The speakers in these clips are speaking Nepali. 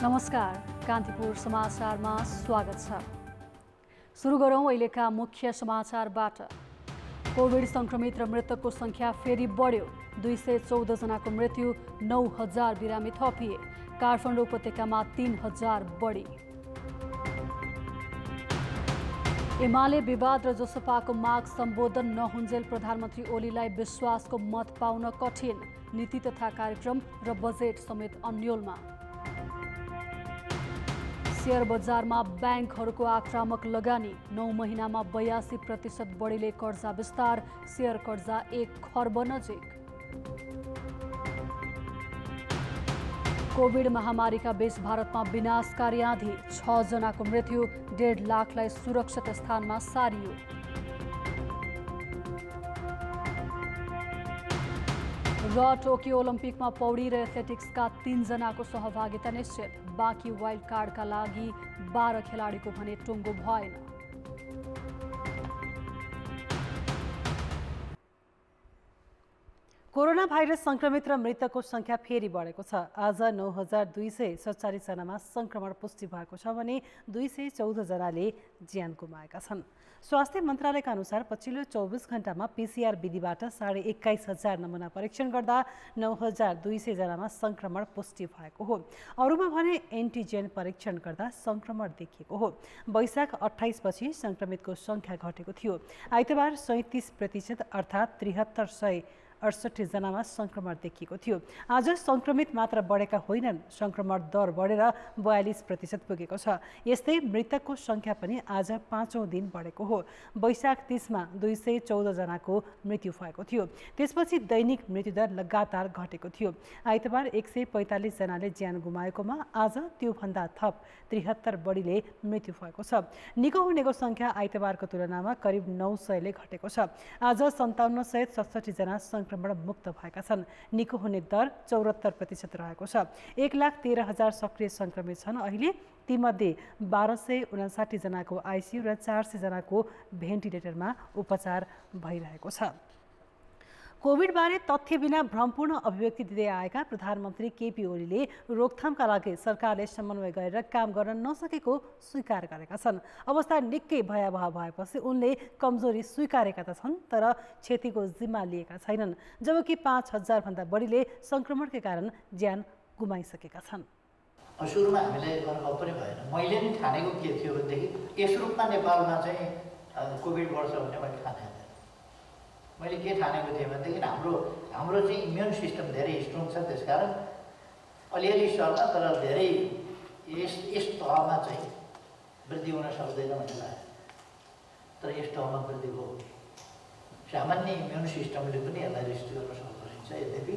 नमस्कार, कान्तिपुर समाचारमा स्वागत छ। सुरु गरौं अहिलेका मुख्य समाचारबाट। कोभिड संक्रमित र मृतकको संख्या फेरि बढ्यो। 214 जनाको मृत्यु, 9000 बिरामी थपिए। काठमाडौँ उपत्यकामा 3000 बढी। एमाले विवाद र जसपाको माग सम्बोधन नहुन्जेल प्रधानमन्त्री ओलीलाई विश्वासको मत पाउन कठिन। नीति तथा कार्यक्रम र बजेट समेत अन्योलमा। शेयर बजारमा ब्याङ्कहरूको आक्रामक लगानी। 9 महिनामा 82% बढीले कर्जा विस्तार। शेयर कर्जा 1 खर्ब नजिक। कोभिड महामारीका बीच भारतमा विनाशकारी आँधी। 6 जनाको मृत्यु, 1.5 लाखलाई सुरक्षित स्थानमा सारियो। र टोकियो ओलम्पिकमा पौडी र एथलेटिक्सका 3 जनाको सहभागिता निश्चित। बाँकी वाइल्ड कार्डका लागि 12 खेलाडीको भने टुङ्गो भएन। कोरोना भाइरस संक्रमित र मृतकको संख्या फेरि बढेको छ। आज 9247 जनामा संक्रमण पुष्टि भएको छ भने 214 जनाले ज्यान गुमाएका छन्। स्वास्थ्य मन्त्रालयका अनुसार पछिल्लो 24 घण्टामा पीसीआर विधिबाट 215,000 नमुना परीक्षण गर्दा 9200 जनामा संक्रमण पुष्टि भएको हो। अरूमा भने एन्टिजेन परीक्षण गर्दा संक्रमण देखिएको हो। वैशाख 28 पछि संक्रमितको संख्या घटेको थियो। आइतबार 37% अर्थात् 7368 जनामा संक्रमण देखिएको थियो। आज संक्रमित मात्र बढेका होइनन्, संक्रमण दर बढेर 42% पुगेको छ। यस्तै मृतकको संख्या पनि आज 5औं दिन बढेको हो। वैशाख 30 मा 214 जनाको मृत्यु भएको थियो। त्यसपछि दैनिक मृत्युदर लगातार घटेको थियो। आइतबार 145 जनाले ज्यान गुमाएकोमा आज त्योभन्दा थप 73 बढीले मृत्यु भएको छ। निको हुनेको संख्या आइतबारको तुलनामा करिब 900 ले घटेको छ। आज 5767 जना संक्रमण मुक्त भएका छन्। निको हुने दर 74% रहेको छ। 1,13,000 सक्रिय संक्रमित छन्। अहिले तीमध्ये 1259 जनाको आइसियु र 400 जनाको भेन्टिलेटरमा उपचार भइरहेको छ। कोभिडबारे तथ्य बिना भ्रमपूर्ण अभिव्यक्ति दिँदै आएका प्रधानमन्त्री केपी ओलीले रोकथामका लागि सरकारले समन्वय गरेर काम गर्न नसकेको स्वीकार गरेका छन्। अवस्था निकै भयावह भएपछि उनले कमजोरी स्वीकारेका त छन्, तर क्षतिको जिम्मा लिएका छैनन्। जबकि 5000 भन्दा बढीले संक्रमणकै कारण ज्यान गुमाइसकेका छन्। सुरुमा हामीले अनुभव पनि भएन। मैले नि ठानेको के थियो भनेदेखि यस रूपमा नेपालमा चाहिँ कोभिड बढ्छ भन्ने मैले ठानेको थिएँ। मैले के ठानेको थिएँ भनेदेखि हाम्रो चाहिँ इम्युन सिस्टम धेरै स्ट्रङ छ, त्यसकारण अलिअलि सर्ला तर धेरै यस तहमा चाहिँ वृद्धि हुन सक्दैन भन्ने लाग्यो। तर यस तहमा वृद्धि भयो। सामान्य इम्युन सिस्टमले पनि यसलाई रेस्ट गर्न सक्दो रहेछ। यद्यपि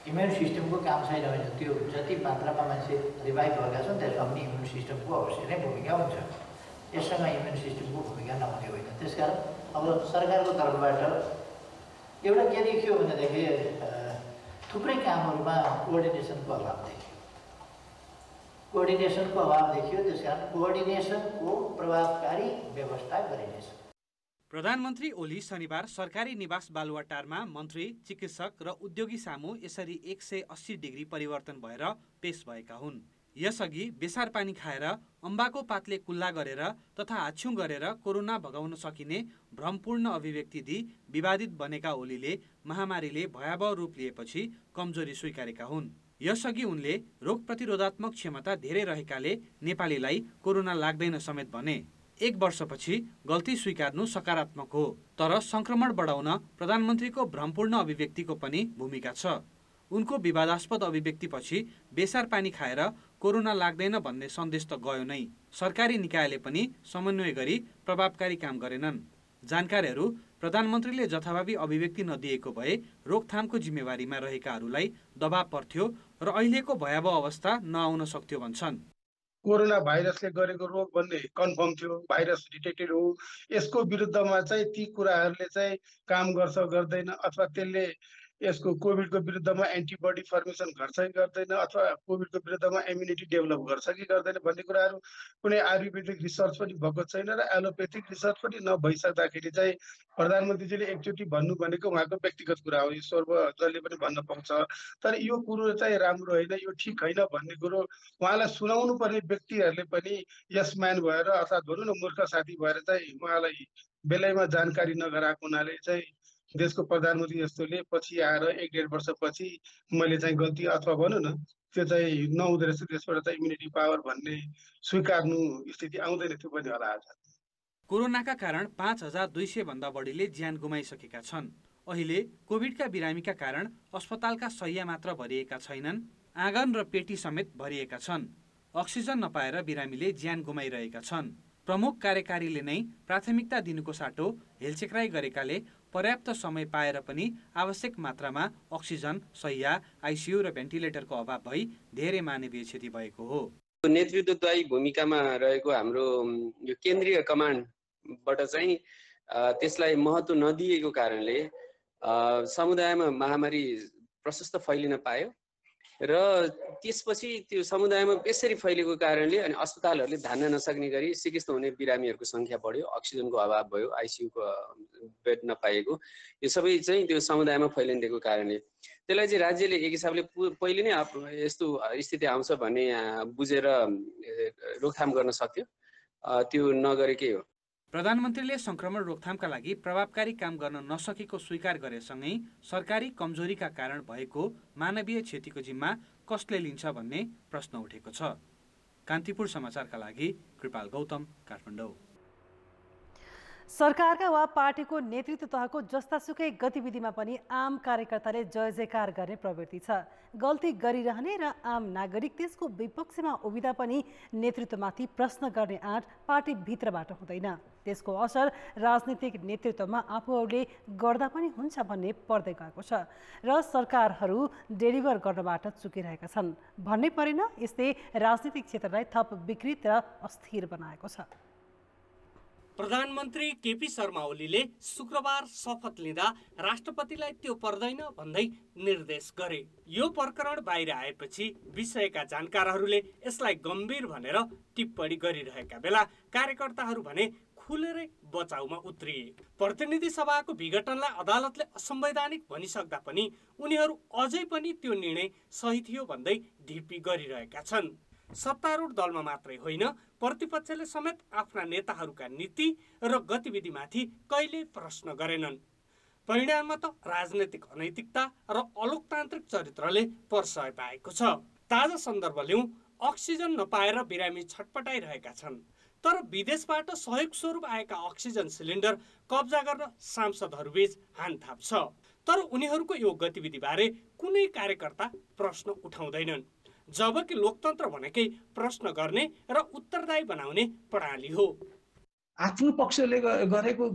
इम्युन सिस्टमको काम छैन भने त्यो जति मात्रामा मान्छे रिभाइभ भएका छन् त्यसमा पनि इम्युन सिस्टमको अवश्य नै भूमिका हुन्छ। यससँग इम्युन सिस्टमको भूमिका नहुने होइन। त्यसकारण अब सरकारको तर्फबाट एउटा के देखियो भनेदेखि थुप्रै कामहरूमा कोअर्डिनेसनको अभाव देखियो। त्यसकारण कोअर्डिनेसनको प्रभावकारी व्यवस्था गरिनेछ। प्रधानमन्त्री ओली शनिबार सरकारी निवास बालुवाटारमा मन्त्री, चिकित्सक र उद्योगी सामु यसरी 180 डिग्री परिवर्तन भएर पेश भएका हुन्। यसअघि बेसार पानी खाएर, अम्बाको पातले कुल्ला गरेर तथा हाछ्युँ गरेर कोरोना भगाउन सकिने भ्रमपूर्ण अभिव्यक्ति दिई विवादित बनेका ओलीले महामारीले भयावह रूप लिएपछि कमजोरी स्वीकारेका हुन्। यसअघि उनले रोग प्रतिरोधात्मक क्षमता धेरै रहेकाले नेपालीलाई कोरोना लाग्दैन समेत भने। 1 वर्षपछि गल्ती स्वीकार्नु सकारात्मक हो, तर संक्रमण बढाउन प्रधानमन्त्रीको भ्रमपूर्ण अभिव्यक्तिको पनि भूमिका छ। उनको विवादास्पद अभिव्यक्तिपछि बेसार पानी खाएर कोरोना लाग्दैन भन्ने सन्देश त गयो नै। सरकारी निकायले पनि समन्वय गरी प्रभावकारी काम गरेनन्। जानकारहरू प्रधानमन्त्रीले जथाभावी अभिव्यक्ति नदिएको भए रोकथामको जिम्मेवारीमा रहेकाहरूलाई दबाव पर्थ्यो र अहिलेको भयावह अवस्था नआउन सक्थ्यो भन्छन्। कोरोना भाइरसले गरेको रोग भन्ने कन्फर्म थियो, भाइरस डिटेक्टेड हो। यसको विरुद्धमा चाहिँ ती कुराहरूले चाहिँ काम गर्छ गर्दैन, अथवा त्यसले यसको कोभिडको विरुद्धमा एन्टिबडी फर्मेसन गर्छ कि गर्दैन अथवा कोभिडको विरुद्धमा इम्युनिटी डेभलप गर्छ कि गर्दैन भन्ने कुराहरू कुनै आयुर्वेदिक रिसर्च पनि भएको छैन र एलोपेथिक रिसर्च पनि नभइसक्दाखेरि चाहिँ प्रधानमन्त्रीजीले एकचोटि भन्नु भनेको उहाँको व्यक्तिगत कुरा हो, यो सर्वजसले पनि भन्न पाउँछ। तर यो कुरो चाहिँ राम्रो होइन, यो ठिक होइन भन्ने कुरो उहाँलाई सुनाउनु पर्ने व्यक्तिहरूले पनि यस म्यान भएर अर्थात् भनौँ न मूर्ख साथी भएर चाहिँ उहाँलाई बेलैमा जानकारी नगराएको हुनाले चाहिँ देशको प्रधानमन्त्री जस्तोले पछि आएर 1-1.5 वर्षपछि मैले चाहिँ गल्ती अथवा भनौँ न त्यो चाहिँ नहुँदो रहेछ, त्यसबाट चाहिँ इम्युनिटी पावर भन्ने स्वीकार्नु स्थिति आउँदैन थियो पनि होला। आज कोरोनाका कारण 5200 भन्दा बढीले ज्यान गुमाइसकेका छन्। अहिले कोभिडका बिरामीका कारण अस्पतालका शय्या मात्र भरिएका छैनन्, आँगन र पेटी समेत भरिएका छन्। अक्सिजन नपाएर बिरामीले ज्यान गुमाइरहेका छन्। प्रमुख कार्यकारीले नै प्राथमिकता दिनुको साटो हेलचेक्राइ गरेकाले पर्याप्त समय पाएर पनि आवश्यक मात्रामा अक्सिजन, शय्या, आइसियु र भेन्टिलेटरको अभाव भई धेरै मानवीय क्षति भएको हो। नेतृत्वदायी भूमिकामा रहेको हाम्रो यो केन्द्रीय कमान्डबाट चाहिँ त्यसलाई महत्त्व नदिएको कारणले समुदायमा महामारी प्रशस्त फैलिन पायो र त्यसपछि त्यो समुदायमा यसरी फैलेको कारणले अनि अस्पतालहरूले धान्न नसक्ने गरी सिकिस्त हुने बिरामीहरूको सङ्ख्या बढ्यो, अक्सिजनको अभाव भयो, आइसियुको बेड नपाएको, यो सबै चाहिँ त्यो समुदायमा फैलिदिएको कारणले त्यसलाई चाहिँ राज्यले एक हिसाबले पहिले नै यस्तो स्थिति आउँछ भन्ने बुझेर रोकथाम गर्न सक्थ्यो, त्यो नगरेकै हो। प्रधानमन्त्रीले संक्रमण रोकथामका लागि प्रभावकारी काम गर्न नसकेको स्वीकार गरेसँगै सरकारी कमजोरीका कारण भएको मानवीय क्षतिको जिम्मा कसले लिन्छ भन्ने प्रश्न उठेको छ। कान्तिपुर समाचारका लागि कृपाल गौतम, काठमाडौँ। सरकारका वा पार्टीको नेतृत्व तहको जस्तासुकै गतिविधिमा पनि आम कार्यकर्ताले जय जयकार गर्ने प्रवृत्ति छ। गल्ती गरिरहने र आम नागरिक त्यसको विपक्षमा उभिँदा पनि नेतृत्वमाथि प्रश्न गर्ने आँट पार्टीभित्रबाट हुँदैन। त्यसको असर राजनीतिक नेतृत्वमा आफूहरूले गर्दा पनि हुन्छ भन्ने पर्दै गएको छ र सरकारहरू डेलिभर गर्नबाट चुकिरहेका छन् भन्ने परेन। यसले राजनीतिक क्षेत्रलाई थप विकृत र अस्थिर बनाएको छ। प्रधानमन्त्री केपी शर्मा ओलीले शुक्रबार शपथ लिँदा राष्ट्रपतिलाई त्यो पर्दैन भन्दै निर्देश गरे। यो प्रकरण बाहिर आएपछि विषयका जानकारहरूले यसलाई गम्भीर भनेर टिप्पणी गरिरहेका बेला कार्यकर्ताहरू भने खुलेरै बचाउमा उत्रिए। प्रतिनिधि सभाको विघटनलाई अदालतले असंवैधानिक भनिसक्दा पनि उनीहरू अझै पनि त्यो निर्णय सही थियो भन्दै ढिपी गरिरहेका छन्। सत्तारूढ दलमा मात्रै होइन, प्रतिपक्षले समेत आफ्ना नेताहरूका नीति र गतिविधिमाथि कहिले प्रश्न गरेनन्। परिणाममा त राजनैतिक अनैतिकता र अलोकतान्त्रिक चरित्रले प्रशय पाएको छ। ताजा सन्दर्भ लिउँ, अक्सिजन नपाएर बिरामी छटपटाइरहेका छन्, तर विदेशबाट सहयोग स्वरूप आएका अक्सिजन सिलिन्डर कब्जा गर्न सांसदहरूबीच हानथाप छ। तर उनीहरूको यो गतिविधिबारे कुनै कार्यकर्ता प्रश्न उठाउँदैनन्, जबकि लोकतन्त्र भनेकै प्रश्न गर्ने र उत्तरदायी बनाउने प्रणाली हो। आफ्नो पक्षले गरेको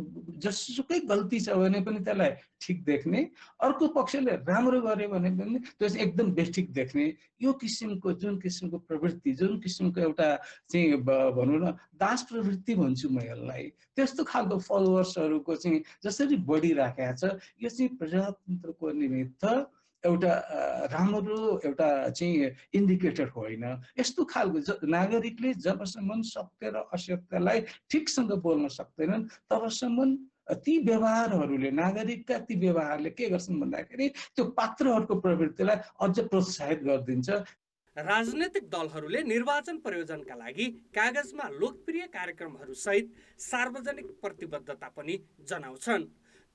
जसुकै गल्ती छ भने पनि त्यसलाई ठिक देख्ने, अर्को पक्षले राम्रो गर्यो भने पनि त्यो चाहिँ एकदम बेठिक देख्ने, यो किसिमको जुन किसिमको प्रवृत्ति, जुन किसिमको एउटा चाहिँ भनौँ न दास प्रवृत्ति भन्छु म यसलाई, त्यस्तो खालको फलोवर्सहरूको चाहिँ जसरी बढिराखेको छ, यो चाहिँ प्रजातन्त्रको निमित्त एउटा राम्रो एउटा चाहिँ इन्डिकेटर होइन। यस्तो खालको नागरिकले जबसम्म सत्य र असत्यलाई ठिकसँग बोल्न सक्दैनन् तबसम्म ती व्यवहारहरूले, नागरिकका ती व्यवहारले के गर्छन् भन्दाखेरि त्यो पात्रहरूको प्रवृत्तिलाई अझ प्रोत्साहित गरिदिन्छ। राजनैतिक दलहरूले निर्वाचन प्रयोजनका लागि कागजमा लोकप्रिय कार्यक्रमहरू सहित सार्वजनिक प्रतिबद्धता पनि जनाउँछन्,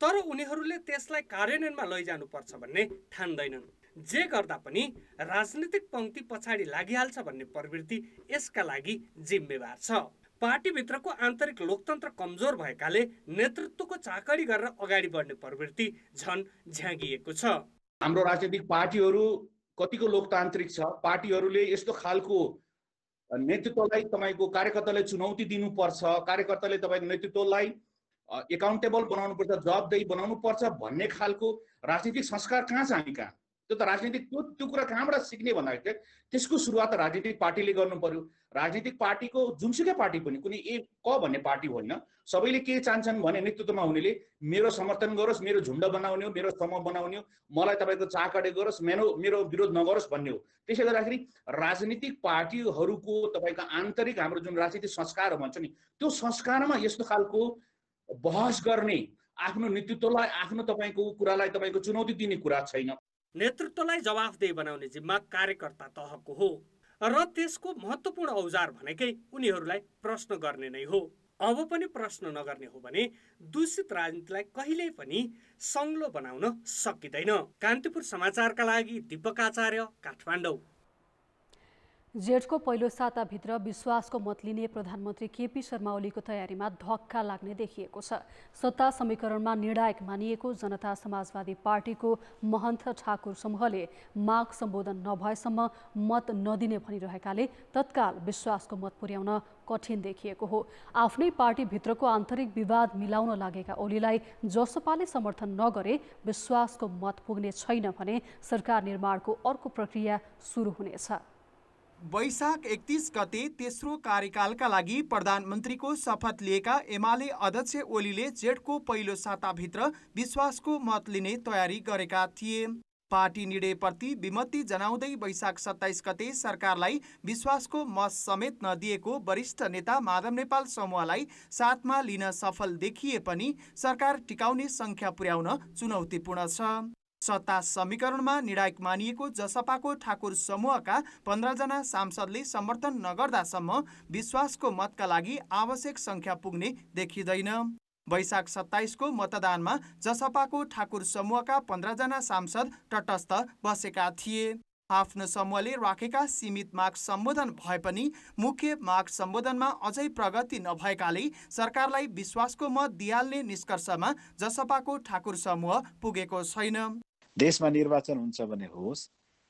तर उनीहरूले त्यसलाई कार्यान्वयनमा लैजानुपर्छ भन्ने ठान्दैनन्। जे गर्दा पनि राजनीतिक पंक्ति पछाडि लागिहाल्छ भन्ने प्रवृत्ति यसका लागि जिम्मेवार छ। पार्टीभित्रको आन्तरिक लोकतन्त्र कमजोर भएकाले नेतृत्वको चाकडी गरेर अगाडि बढ्ने प्रवृत्ति झन् झ्यागिएको छ। हाम्रो राजनीतिक पार्टीहरू कतिको लोकतान्त्रिक छ, पार्टीहरूले यस्तो खालको नेतृत्वलाई तपाईको कार्यकर्ताले चुनौती दिनुपर्छ, कार्यकर्ताले तपाईको नेतृत्वलाई एकाउन्टेबल बनाउनुपर्छ, जवाबदेही बनाउनुपर्छ भन्ने खालको राजनीतिक संस्कार कहाँ छ हामी कहाँ? त्यो त राजनीतिक त्यो कुरा कहाँबाट सिक्ने भन्दाखेरि त्यसको सुरुवात राजनीतिक पार्टीले गर्नु पर्यो। राजनीतिक पार्टीको जुनसुकै पार्टी पनि कुनै एक क भन्ने पार्टी होइन, सबैले के चाहन्छन् भने नेतृत्वमा हुनेले मेरो समर्थन गरोस्, मेरो झुन्ड बनाउने हो, मेरो समूह बनाउने हो, मलाई तपाईँको चाकडे गरोस्, मेरो विरोध नगरोस् भन्ने हो। त्यसले गर्दाखेरि राजनीतिक पार्टीहरूको तपाईँको आन्तरिक हाम्रो जुन राजनीतिक संस्कार भन्छ नि, त्यो संस्कारमा यस्तो खालको बहस गर्ने, आफ्नो नेतृत्वलाई आफ्नो तपाईँको कुरालाई तपाईँको चुनौती दिने कुरा छैन। नेतृत्वलाई जवाफदेही बनाउने जिम्मा कार्यकर्ता तहको हो र त्यसको महत्त्वपूर्ण औजार भनेकै उनीहरूलाई प्रश्न गर्ने नै हो। अब पनि प्रश्न नगर्ने हो भने दूषित राजनीतिलाई कहिल्यै पनि सङ्लो बनाउन सकिँदैन। कान्तिपुर समाचारका लागि दीपक आचार्य, काठमाडौँ। जेठको पहिलो साताभित्र विश्वासको मत लिने प्रधानमन्त्री केपी शर्मा ओलीको तयारीमा धक्का लाग्ने देखिएको छ। सत्ता समीकरणमा निर्णायक मानिएको जनता समाजवादी पार्टीको महन्त ठाकुर समूहले माग सम्बोधन नभएसम्म मत नदिने भनिरहेकाले तत्काल विश्वासको मत पुर्याउन कठिन देखिएको हो। आफ्नै पार्टीभित्रको आन्तरिक विवाद मिलाउन लागेका ओलीलाई जसपाले समर्थन नगरे विश्वासको मत पुग्ने छैन भने सरकार निर्माणको अर्को प्रक्रिया सुरु हुनेछ। वैशाख 31 गते तेस्रो कार्यकालका लागि प्रधानमन्त्रीको शपथ लिएका एमाले अध्यक्ष ओलीले जेठको पहिलो साताभित्र विश्वासको मत लिने तयारी गरेका थिए। पार्टी निर्णयप्रति विमति जनाउँदै वैशाख 27 गते सरकारलाई विश्वासको मत समेत नदिएको वरिष्ठ नेता माधव नेपाल समूहलाई साथमा लिन सफल देखिए पनि सरकार टिकाउने संख्या पुर्याउन चुनौतीपूर्ण छ। सत्ता समीकरणमा निर्णायक मानिएको जसपाको ठाकुर समूहका 15 जना सांसदले समर्थन नगर्दासम्म विश्वासको मतका लागि आवश्यक संख्या पुग्ने देखिँदैन। वैशाख 27 को मतदानमा जसपाको ठाकुर समूहका 15 जना सांसद तटस्थ बसेका थिए। आफ्नो समूहले राखेका सीमित माग सम्बोधन भए पनि मुख्य माग सम्बोधनमा अझै प्रगति नभएकाले सरकारलाई विश्वासको मत दिइहाल्ने निष्कर्षमा जसपाको ठाकुर समूह पुगेको छैन। देशमा निर्वाचन हुन्छ भने होस्,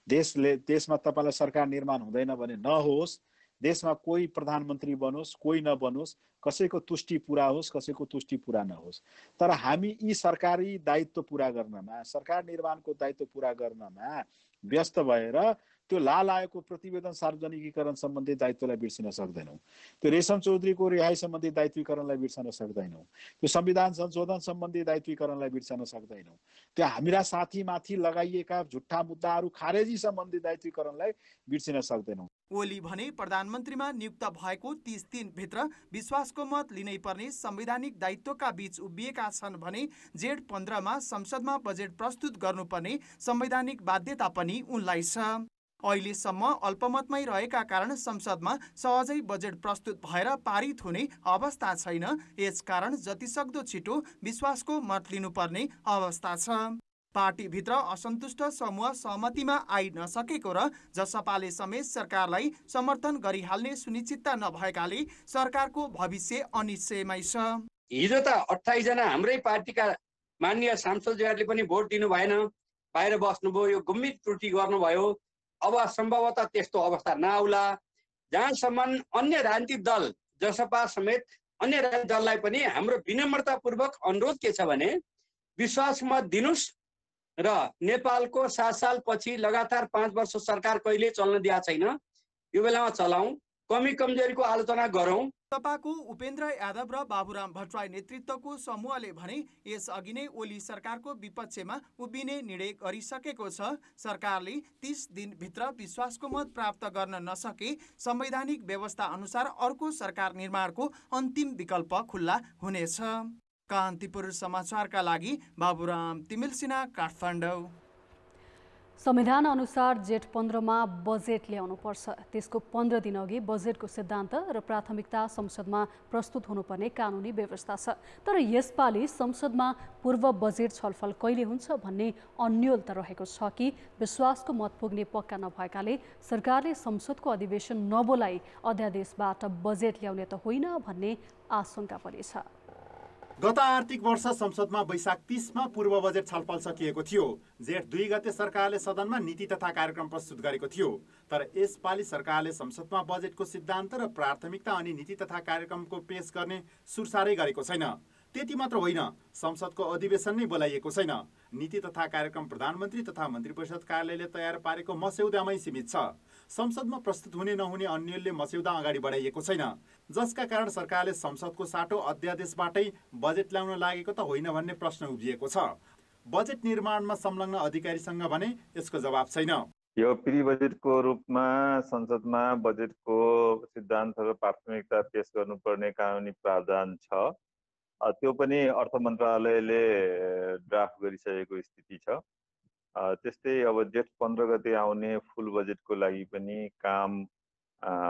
देशमा तपाईलाई सरकार निर्माण हुँदैन भने नहोस्, देशमा कोही प्रधानमन्त्री बनोस् कोही नबनोस्, कसैको तुष्टि पुरा होस् कसैको तुष्टि पुरा नहोस्, तर हामी यी सरकारी दायित्व पुरा गर्नमा, सरकार निर्माणको दायित्व पुरा गर्नमा व्यस्त भएर त्यो लाल आयोगको प्रतिवेदन सार्वजनिकीकरण सम्बन्धी दायित्वलाई बिर्सिन सक्दैनौँ, त्यो रेशम चौधरीको रिहाई सम्बन्धी दायित्वीकरणलाई बिर्सन सक्दैनौँ, त्यो संविधान संशोधन सम्बन्धी दायित्वीकरणलाई बिर्सन सक्दैनौँ, त्यो हाम्रा साथीमाथि लगाइएका झुट्टा मुद्दाहरू खारेजी सम्बन्धी दायित्वीकरणलाई बिर्सिन सक्दैनौँ। ओली भने प्रधानमन्त्रीमा नियुक्त भएको 30 दिनभित्र विश्वासको मत लिनै पर्ने संवैधानिक दायित्वका बीच उभिएका छन् भने जेठ 15 मा संसदमा बजेट प्रस्तुत गर्नुपर्ने संवैधानिक बाध्यता पनि उनलाई छ। अहिलेसम्म अल्पमतमै रहेका कारण संसदमा सहजै बजेट प्रस्तुत भएर पारित हुने अवस्था छैन। यसकारण जतिसक्दो छिटो विश्वासको मत लिनुपर्ने अवस्था छ। पार्टीभित्र असन्तुष्ट समूह सहमतिमा आइ नसकेको र जसपाले समेत सरकारलाई समर्थन गरिहाल्ने सुनिश्चितता नभएकाले सरकारको भविष्य अनिश्चयमै छ। हिजो त 28 जना हाम्रै पार्टीका माननीय सांसदहरूले पनि भोट दिनु भएन, बाहिर बस्नुभयो, यो गम्भीर त्रुटि गर्नुभयो। अब सम्भवतः त्यस्तो अवस्था नआउला। जहाँसम्म अन्य राजनीतिक दल जसपा समेत अन्य राजनीतिक दललाई पनि हाम्रो विनम्रतापूर्वक अनुरोध के छ भने विश्वास मत दिनुस् र नेपालको 7 साल पछि लगातार 5 वर्ष सरकार कहिले चल्न दिया छैन, यो बेलामा चलाऊ, कमी कमजोरीको आलोचना गरौँ। सपाको उपेन्द्र यादव र बाबुराम भट्टराई नेतृत्वको समूहले भने यसअघि नै ओली सरकारको विपक्षमा उभिने निर्णय गरिसकेको छ। सरकारले 30 दिनभित्र विश्वासको मत प्राप्त गर्न नसके संवैधानिक व्यवस्था अनुसार अर्को सरकार निर्माणको अन्तिम विकल्प खुल्ला हुनेछ। कान्तिपुर समाचारका लागि बाबुराम तिमिल सिन्हा, काठमाडौँ। संविधान अनुसार जेठ 15 मा बजेट ल्याउनु पर्छ। त्यसको 15 दिन अघि बजेटको सिद्धान्त र प्राथमिकता संसदमा प्रस्तुत हुनुपर्ने कानुनी व्यवस्था छ। तर यसपालि संसदमा पूर्व बजेट छलफल कहिले हुन्छ भन्ने अन्यल त रहेको छ कि विश्वासको मत पुग्ने पक्का नभएकाले सरकारले संसदको अधिवेशन नबोलाई अध्यादेशबाट बजेट ल्याउने त होइन भन्ने आशंका पनि छ। गत आर्थिक वर्ष संसदमा वैशाख 30 मा पूर्व बजेट छलफल सकिएको थियो। जेठ 2 गते सरकारले सदनमा नीति तथा कार्यक्रम प्रस्तुत गरेको थियो। तर यसपालि सरकारले संसदमा बजेटको सिद्धान्त र प्राथमिकता अनि नीति तथा कार्यक्रमको पेश गर्ने सुरसारै गरेको छैन। त्यति मात्र होइन, संसदको अधिवेशन नै बोलाइएको छैन। नीति तथा कार्यक्रम प्रधानमन्त्री तथा मन्त्री परिषद कार्यालयले तयार पारेको मस्यौदामै सीमित छ। संसदमा प्रस्तुत हुने नहुने अन्यलले मस्यौदा अगाडि बढाइएको छैन, जसका कारण सरकारले संसदको साटो अध्यादेशबाटै बजेट ल्याउन लागेको त होइन भन्ने प्रश्न उभिएको छ। बजेट निर्माणमा संलग्न अधिकारीसँग भने यसको जवाब छैन। यो प्री बजेटको रूपमा संसदमा बजेटको सिद्धान्त र प्राथमिकता पेश गर्नुपर्ने कानुनी प्रावधान छ। त्यो पनि अर्थ मन्त्रालयले ड्राफ्ट गरिसकेको स्थिति छ। त्यस्तै अब जेठ 15 गते आउने फुल बजेटको लागि पनि काम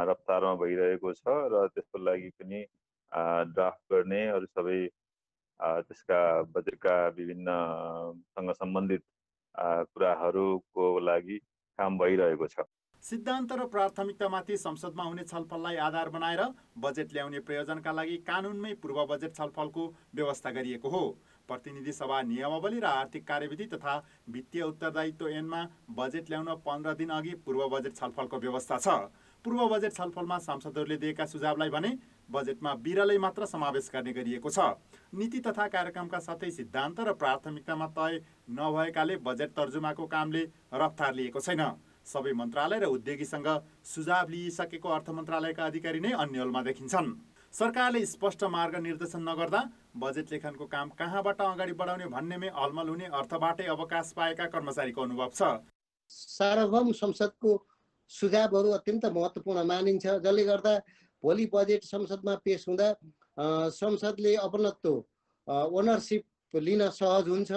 रफ्तारमा भइरहेको छ र त्यसको लागि पनि ड्राफ्ट गर्ने अरू सबै त्यसका बजेटका विभिन्नसँग सम्बन्धित कुराहरूको लागि काम भइरहेको छ। सिद्धान्त र प्राथमिकतामाथि संसदमा हुने छलफललाई आधार बनाएर बजेट ल्याउने प्रयोजनका लागि कानुनमै पूर्व बजेट छलफलको व्यवस्था गरिएको हो। प्रतिनिधि सभा नियमावली र आर्थिक कार्यविधि तथा वित्तीय उत्तरदायित्व ऐनमा बजेट ल्याउन 15 दिन अघि पूर्व बजेट छलफलको व्यवस्था छ। पूर्व बजेट छलफलमा सांसदहरूले दिएका सुझावलाई भने बजेटमा बिरलै मात्र समावेश गर्ने गरिएको छ। नीति तथा कार्यक्रमका साथै सिद्धान्त र प्राथमिकतामा तय नभएकाले बजेट तर्जुमाको कामले रफ्तार लिएको छैन। सबै मन्त्रालय र उद्योगीसँग सुझाव लिइसकेको अर्थ मन्त्रालयका अधिकारी नै अन्यलमा देखिन्छन्। सरकारले स्पष्ट मार्ग निर्देशन नगर्दा बजेट लेखनको काम कहाँबाट अगाडि बढाउने भन्नेमै अलमल हुने अर्थबाटै अवकाश पाएका कर्मचारीको अनुभव छ। सार्वभौम संसदको सुझावहरू अत्यन्त महत्त्वपूर्ण मानिन्छ, जसले गर्दा भोलि बजेट संसदमा पेश हुँदा संसदले अपनत्व ओनरसिप लिन सहज हुन्छ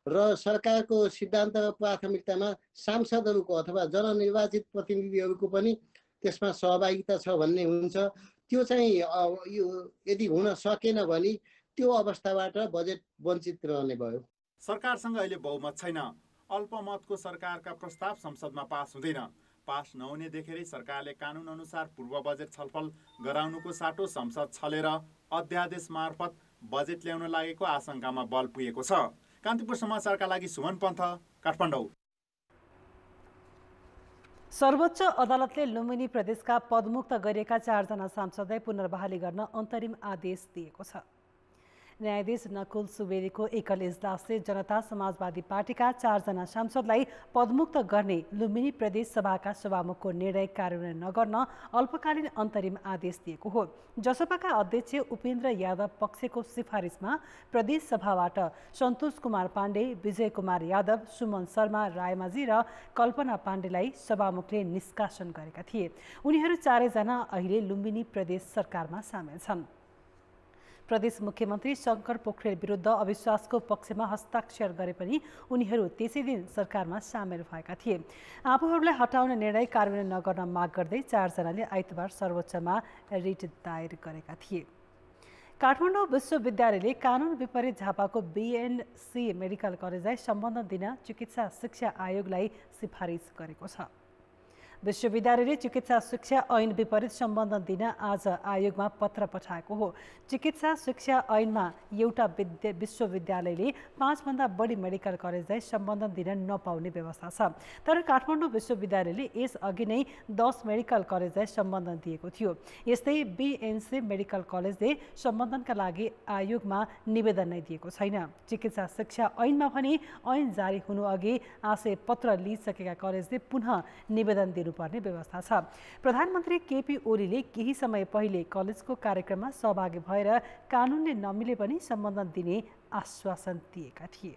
र सरकारको सिद्धान्त प्राथमिकतामा सांसदहरूको अथवा जननिर्वाचित प्रतिनिधिहरूको पनि त्यसमा सहभागिता छ भन्ने हुन्छ। त्यो चाहिँ यदि हुन सकेन भने त्यो अवस्थाबाट बजेट वञ्चित रहने भयो। सरकारसँग अहिले बहुमत छैन। अल्पमतको सरकारका प्रस्ताव संसदमा पास हुँदैन। पास नहुने देखेरै सरकारले कानुन अनुसार पूर्व बजेट छलफल गराउनुको साटो संसद छलेर अध्यादेश मार्फत बजेट ल्याउन लागेको आशंकामा बल पुगेको छ। कान्तिपुर समाचारका लागि सुमन पन्थ, काठमाडौँ। सर्वोच्च अदालतले लुम्बिनी प्रदेशका पदमुक्त गरिएका 4 जना सांसदलाई पुनर्बहाली गर्न अन्तरिम आदेश दिएको छ। न्यायाधीश नकुल सुवेदीको एकल इजलासले जनता समाजवादी पार्टीका 4 जना सांसदलाई पदमुक्त गर्ने लुम्बिनी प्रदेश सभाका सभामुखको निर्णय कार्यान्वयन नगर्न अल्पकालीन अन्तरिम आदेश दिएको हो। जसपाका अध्यक्ष उपेन्द्र यादव पक्षको सिफारिसमा प्रदेश सभाबाट सन्तोष कुमार पाण्डे, विजय कुमार यादव, सुमन शर्मा रायमाझी र कल्पना पाण्डेलाई सभामुखले निष्कासन गरेका थिए। उनीहरू 4 जना अहिले लुम्बिनी प्रदेश सरकारमा सामेल छन्। प्रदेश मुख्यमन्त्री शङ्कर पोखरेल विरुद्ध अविश्वासको पक्षमा हस्ताक्षर गरे पनि उनीहरू त्यसै दिन सरकारमा सामेल भएका थिए। आफूहरूलाई हटाउने निर्णय कार्यान्वयन नगर्न माग गर्दै 4 जनाले आइतबार सर्वोच्चमा रिट दायर गरेका थिए। काठमाडौँ विश्वविद्यालयले कानुन विपरीत झापाको बीएनसी मेडिकल कलेजलाई सम्बन्धन दिन चिकित्सा शिक्षा आयोगलाई सिफारिस गरेको छ। विश्वविद्यालयले चिकित्सा शिक्षा ऐन विपरीत सम्बन्धन दिन आज आयोगमा पत्र पठाएको हो। चिकित्सा शिक्षा ऐनमा एउटा विश्वविद्यालयले 5 भन्दा बढी मेडिकल कलेजलाई सम्बन्धन दिन नपाउने व्यवस्था छ। तर काठमाडौँ विश्वविद्यालयले यसअघि नै 10 मेडिकल कलेजलाई सम्बन्धन दिएको थियो। यस्तै बीएनसी मेडिकल कलेजले सम्बन्धनका लागि आयोगमा निवेदन नै दिएको छैन। चिकित्सा शिक्षा ऐनमा भने ऐन जारी हुनु अघि आशय पत्र लिइसकेका कलेजले पुनः निवेदन दिनुपर्ने व्यवस्था छ। प्रधानमन्त्री केपी ओलीले केही समय पहिले कलेजको कार्यक्रममा सहभागी भएर कानुनले नमिले पनि सम्बन्धन दिने आश्वासन दिएका थिए।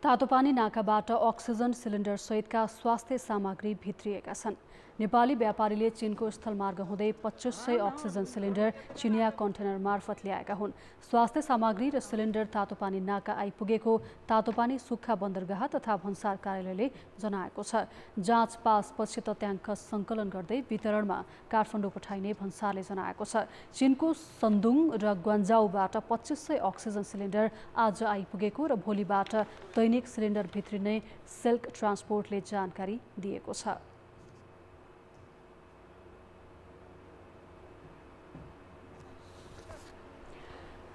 तातोपानी नाकाबाट अक्सिजन सिलिन्डर सहितका स्वास्थ्य सामग्री भित्रिएका छन्। नेपाली व्यापारीले चीनको स्थलमार्ग हुँदै 2500 अक्सिजन सिलिन्डर चिनिया कन्टेनर मार्फत ल्याएका हुन्। स्वास्थ्य सामग्री र सिलिन्डर तातोपानी नाका आइपुगेको तातोपानी सुक्खा बन्दरगाह तथा भन्सार कार्यालयले जनाएको छ। जाँच पासपछि तथ्याङ्क सङ्कलन गर्दै वितरणमा काठमाडौँ पठाइने भन्सारले जनाएको छ। चीनको सन्दुङ र ग्वान्जाउबाट 2500 अक्सिजन सिलिन्डर आज आइपुगेको र भोलिबाट दैनिक सिलिन्डर भित्रिने सिल्क ट्रान्सपोर्टले जानकारी दिएको छ।